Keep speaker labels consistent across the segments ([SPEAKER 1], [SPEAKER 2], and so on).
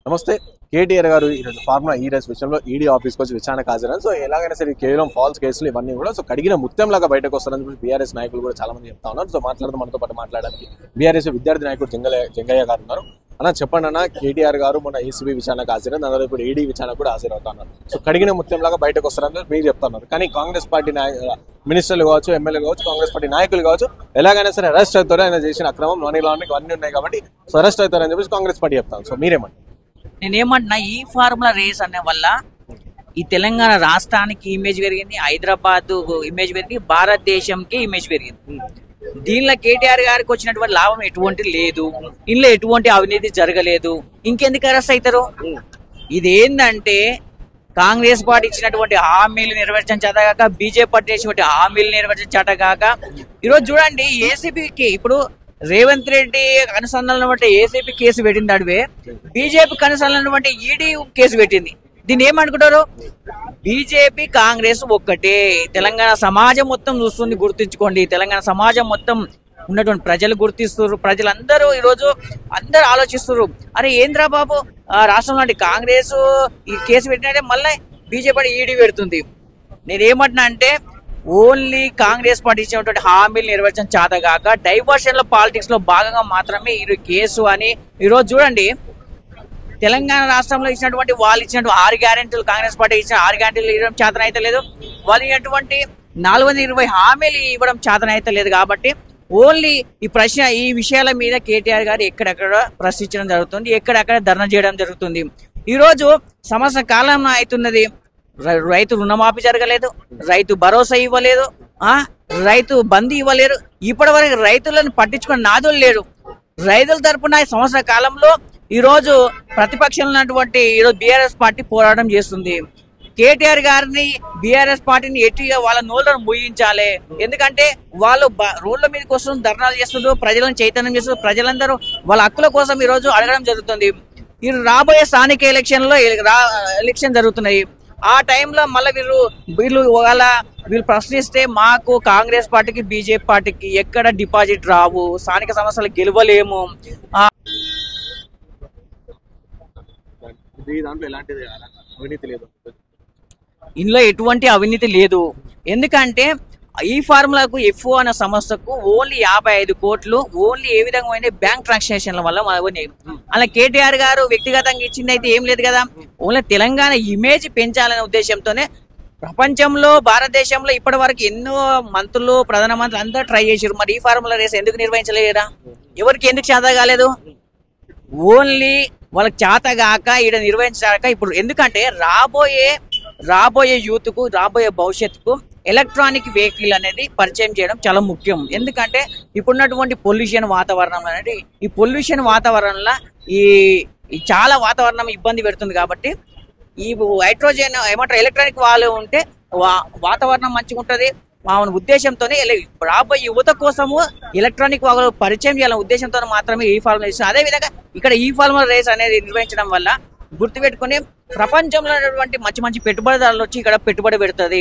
[SPEAKER 1] నమస్తే. కేటీఆర్ గారు ఈరోజు ఫార్ములా ఈ రేస్ విషయంలో ఈడీ ఆఫీస్కి వచ్చి విచారణకు హాజరని. సో ఎలాగైనా సరే కేవలం ఫాల్స్ కేసులు ఇవన్నీ కూడా సో కడిగిన ముత్యం లాగా బయటకు వస్తారని చెప్పి బీఆర్ఎస్ నాయకులు కూడా చాలా మంది చెప్తా ఉన్నారు. సో మనతో పాటు మాట్లాడడానికి బీఆర్ఎస్ విద్యార్థి నాయకుడు జంగయ్య గారు ఉన్నారు. అన్న చెప్పండి అన్న, కేటీఆర్ గారు మన ఏసీబీ విచారణకు హాజరైంది, అందులో ఇప్పుడు ఈడీ విచారణకు కూడా హాజరవుతున్నారు. సో కడిగిన ముత్యం లాగా బయటకు వస్తారని మీరు చెప్తున్నారు. కానీ కాంగ్రెస్ పార్టీ మినిస్టర్లు కావచ్చు, ఎమ్మెల్యేలు కావచ్చు, కాంగ్రెస్ పార్టీ నాయకులు కావచ్చు, ఎలాగైనా సరే అరెస్ట్ అవుతారు, ఆయన చేసిన అక్రమం మనీ లాండరింగ్ అన్ని ఉన్నాయి కాబట్టి సో అరెస్ట్ అవుతారని చెప్పేసి కాంగ్రెస్ పార్టీ చెప్తాను. సో మీరేమంటారు?
[SPEAKER 2] నేనేమంటున్నా, ఈ ఫార్ములా రేస్ అనే వల్ల ఈ తెలంగాణ రాష్ట్రానికి ఇమేజ్ పెరిగింది, హైదరాబాద్ ఇమేజ్ పెరిగింది, భారతదేశంకి ఇమేజ్ పెరిగింది. దీనిలో కేటీఆర్ గారికి వచ్చినటువంటి లాభం ఎటువంటి లేదు, ఇందులో ఎటువంటి అవినీతి జరగలేదు, ఇంకెందుకు అరెస్ట్ అవుతారు? ఇదేంటంటే కాంగ్రెస్ పార్టీ ఇచ్చినటువంటి హామీలు నెరవేర్చగాక, బీజేపీ పార్టీ ఇచ్చినటువంటి హామీలు నెరవేర్చగాక, ఈరోజు చూడండి ఏసీబీకి ఇప్పుడు రేవంత్ రెడ్డి అనుసంధానం బట్టి ఏసీపీ కేసు పెట్టింది, అడివే బీజేపీ అనుసంధానం బట్టి ఈడీ కేసు పెట్టింది. దీన్ని ఏమనుకుంటారు? బీజేపీ కాంగ్రెస్ ఒక్కటే. తెలంగాణ సమాజం మొత్తం చూస్తుంది, గుర్తించుకోండి. తెలంగాణ సమాజం మొత్తం ఉన్నటువంటి ప్రజలు గుర్తిస్తున్నారు. ప్రజలందరూ ఈరోజు అందరూ ఆలోచిస్తున్నారు, అరే ఏంద్రా బాబు రాష్ట్రంలో కాంగ్రెస్ ఈ కేసు పెట్టినట్టే మళ్ళీ బీజేపీ ఈడీ పెడుతుంది. నేనేమంటున్నా అంటే ఓన్లీ కాంగ్రెస్ పార్టీ ఇచ్చినటువంటి హామీలు నెరవేర్చడం చేతగాక డైవర్షన్ లో పాలిటిక్స్ లో భాగంగా మాత్రమే ఈ కేసు అని ఈరోజు చూడండి. తెలంగాణ రాష్ట్రంలో ఇచ్చినటువంటి వాళ్ళు ఇచ్చినటువంటి 6 గ్యారెంటీలు, కాంగ్రెస్ పార్టీ ఇచ్చిన 6 గ్యారెంటీలు ఇవ్వడం చేతన అయితే లేదు, వాళ్ళు ఇచ్చినటువంటి 420 హామీలు ఇవ్వడం చేతన అయితే లేదు. కాబట్టి ఓన్లీ ఈ విషయాల మీద కేటీఆర్ గారు ఎక్కడెక్కడ ప్రశ్నించడం జరుగుతుంది, ఎక్కడెక్కడ ధర్నా చేయడం జరుగుతుంది. ఈరోజు సంవత్సర కాలం అవుతున్నది, రైతు రుణమాఫీ జరగలేదు, రైతు భరోసా ఇవ్వలేదు, రైతు బందీ ఇవ్వలేరు. ఇప్పటి వరకు రైతులను పట్టించుకున్న నాదులు లేరు. రైతుల తరపున సంవత్సర కాలంలో ఈరోజు ప్రతిపక్షంలో ఉన్నటువంటి ఈరోజు బీఆర్ఎస్ పార్టీ పోరాటం చేస్తుంది. కేటీఆర్ గారిని బీఆర్ఎస్ పార్టీని ఎట్టిగా వాళ్ళ నోళ్ళను ముగించాలి. ఎందుకంటే వాళ్ళు రోడ్ల మీదకి వస్తున్నారు, ధర్నాలు చేస్తున్నారు, ప్రజలను చైతన్యం చేస్తున్నారు. ప్రజలందరూ వాళ్ళ హక్కుల కోసం ఈరోజు అడగడం జరుగుతుంది. ఈ రాబోయే స్థానిక ఎలక్షన్ జరుగుతున్నాయి. ఆ టైంలో మళ్ళీ వీళ్ళు ప్రశ్నిస్తే మాకు కాంగ్రెస్ పార్టీకి, బీజేపీ పార్టీకి ఎక్కడ డిపాజిట్ రావు, స్థానిక సమస్యలు గెలవలేము. ఇందులో ఎటువంటి అవినీతి లేదు. ఎందుకంటే ఈ ఫార్ములాకు ఎఫ్ఓ అనే సంస్థకు ఓన్లీ 55 కోట్లు ఓన్లీ ఏ విధంగా బ్యాంక్ ట్రాన్సాక్షన్ల వల్ల అలా కేటీఆర్ గారు వ్యక్తిగతంగా ఇచ్చింది అయితే ఏం లేదు కదా. ఓన్లీ తెలంగాణ ఇమేజ్ పెంచాలనే ఉద్దేశంతోనే ప్రపంచంలో, భారతదేశంలో ఇప్పటి వరకు ఎన్నో మంత్రులు, ప్రధానమంత్రులు అందరూ ట్రై చేశారు. మరి ఈ ఫార్ములా రేస్ ఎందుకు నిర్వహించలేదా? ఎవరికి ఎందుకు చేత కాలేదు? ఓన్లీ వాళ్ళకి చేతగాక ఈడ నిర్వహించగాక ఇప్పుడు. ఎందుకంటే రాబోయే యూత్ కు, రాబోయే భవిష్యత్తుకు ఎలక్ట్రానిక్ వెహికల్ అనేది పరిచయం చేయడం చాలా ముఖ్యం. ఎందుకంటే ఇప్పుడున్నటువంటి పొల్యూషన్ వాతావరణం అనేది, ఈ పొల్యూషన్ వాతావరణంలో ఈ చాలా వాతావరణం ఇబ్బంది పెడుతుంది. కాబట్టి ఈ హైడ్రోజన్ ఏమంటారు ఎలక్ట్రానిక్ వాళ్ళు ఉంటే వాతావరణం మంచిగా ఉంటుంది. మా ఉద్దేశంతోనే రాబోయే యువత కోసము ఎలక్ట్రానిక్ వాళ్ళు పరిచయం చేయాలనే ఉద్దేశంతో మాత్రమే ఈ ఫార్ములా రేస్. అదేవిధంగా ఇక్కడ ఈ ఫార్ములా రేస్ అనేది నిర్వహించడం వల్ల గుర్తుపెట్టుకుని ప్రపంచంలో ఉన్నటువంటి మంచి పెట్టుబడిదారులు వచ్చి ఇక్కడ పెట్టుబడి పెడుతుంది.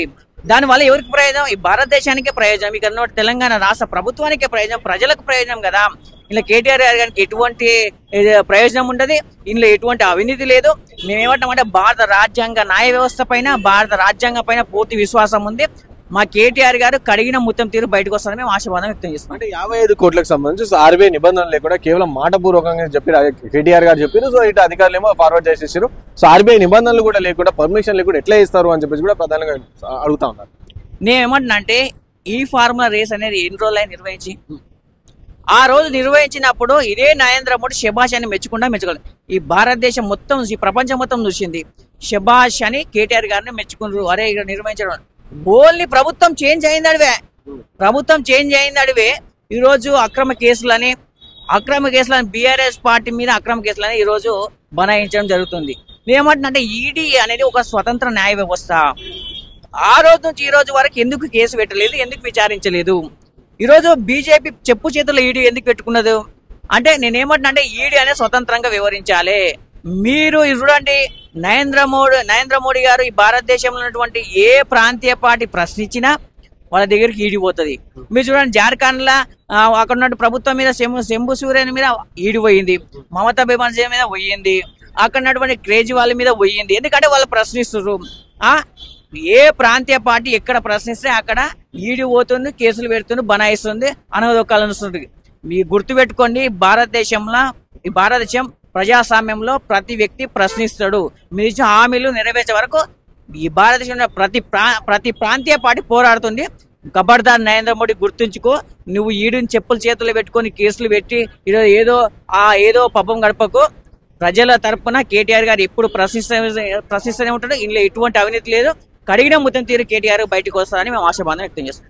[SPEAKER 2] దానివల్ల ఎవరికి ప్రయోజనం? ఈ భారతదేశానికే ప్రయోజనం, ఇక్కడ తెలంగాణ రాష్ట్ర ప్రభుత్వానికే ప్రయోజనం, ప్రజలకు ప్రయోజనం కదా. ఇలా కేటీఆర్ గారికి ఎటువంటి ప్రయోజనం ఉండదు, ఇందులో ఎటువంటి అవినీతి లేదు. మేమేమంటామంటే భారత రాజ్యాంగ న్యాయ వ్యవస్థ పైన, భారత రాజ్యాంగం పైన పూర్తి విశ్వాసం ఉంది. మా కేటీఆర్ గారు కడిగిన ముత్యం తీరు బయటకు వస్తారని మేము ఆశావాదం వ్యక్తం చేస్తాం.
[SPEAKER 1] అంటే 55 కోట్లకు సంబంధించి ఆర్బీఐ నిబంధనలు లేకుండా కేవలం మాటపూర్వకంగా చెప్పారు, కేటీఆర్ గారు చెప్పారు. సో ఇటు అధికారులు ఏమో ఫార్వర్డ్ చేసేసారు. సో ఆర్బీఐ నిబంధనలు కూడా లేకుండా, పర్మిషన్ లేకుండా ఎట్లా ఇస్తారు అని చెప్పేసి కూడా ప్రధానంగా అడుగుతా ఉన్నారు.
[SPEAKER 2] నేనేమంటున్నా అంటే ఈ ఫార్ములా రేస్ అనేది ఎన్ని రోజులు నిర్వహించి, ఆ రోజు నిర్వహించినప్పుడు ఇదే నరేంద్ర మోడీ శభాష్ అని మెచ్చుకోవాలి. ఈ భారతదేశం మొత్తం, ఈ ప్రపంచం మొత్తం చూసింది, శభాష్ అని కేటీఆర్ గారిని మెచ్చుకున్నారు. అరే ఇక్కడ నిర్వహించడం ఓన్లీ ప్రభుత్వం చేంజ్ అయింది అడివే ఈరోజు అక్రమ కేసులని బీఆర్ఎస్ పార్టీ మీద అక్రమ కేసులని ఈరోజు బనాయించడం జరుగుతుంది. ఏమంటున్నా ఈడీ అనేది ఒక స్వతంత్ర న్యాయ వ్యవస్థ. ఆ రోజు నుంచి ఈ రోజు వరకు ఎందుకు కేసు పెట్టలేదు, ఎందుకు విచారించలేదు? ఈరోజు బీజేపీ చెప్పు చేతుల్లో ఈడీ ఎందుకు పెట్టుకున్నది అంటే నేనేమంటున్నా అంటే ఈడీ అనేది స్వతంత్రంగా వివరించాలి. మీరు చూడండి, నరేంద్ర మోడీ గారు ఈ భారతదేశంలో ఉన్నటువంటి ఏ ప్రాంతీయ పార్టీ ప్రశ్నించినా వాళ్ళ దగ్గరికి ఈడిపోతుంది. మీరు చూడండి, జార్ఖండ్ లా అక్కడ ఉన్న ప్రభుత్వం మీద శంభు సూర్యన్ మీద ఈడిపోయింది, మమతా బెనర్జీ మీద పోయింది. అక్కడ ఉన్నటువంటి కేజ్రీవాల్ మీద పోయింది. ఎందుకంటే వాళ్ళు ప్రశ్నిస్తున్నారు. ఏ ప్రాంతీయ పార్టీ ఎక్కడ ప్రశ్నిస్తే అక్కడ ఈడీ పోతుంది, కేసులు పెడుతుంది, బనాయిస్తుంది, అనవదొక్కాలనిస్తుంది. మీ గుర్తుపెట్టుకోండి, ఈ భారతదేశం ప్రజాస్వామ్యంలో ప్రతి వ్యక్తి ప్రశ్నిస్తాడు. మీరు ఇచ్చిన హామీలు నెరవేర్చే వరకు ఈ భారతదేశంలో ప్రతి ప్రాంతీయ పార్టీ పోరాడుతుంది. ఖబర్దార్ నరేంద్ర మోడీ, గుర్తుంచుకో. నువ్వు ఈడుని చెప్పులు చేతులు పెట్టుకొని కేసులు పెట్టి ఏదో పబ్బం గడపకు. ప్రజల తరపున కేటీఆర్ గారు ఎప్పుడు ప్రశ్నిస్తూనే ఉంటాడు. ఇందులో ఎటువంటి అవినీతి లేదు. కడిగిన ముత్తం తీరు కేటీఆర్ బయటకు వస్తారని మేము ఆశాభావం వ్యక్తం చేస్తాం.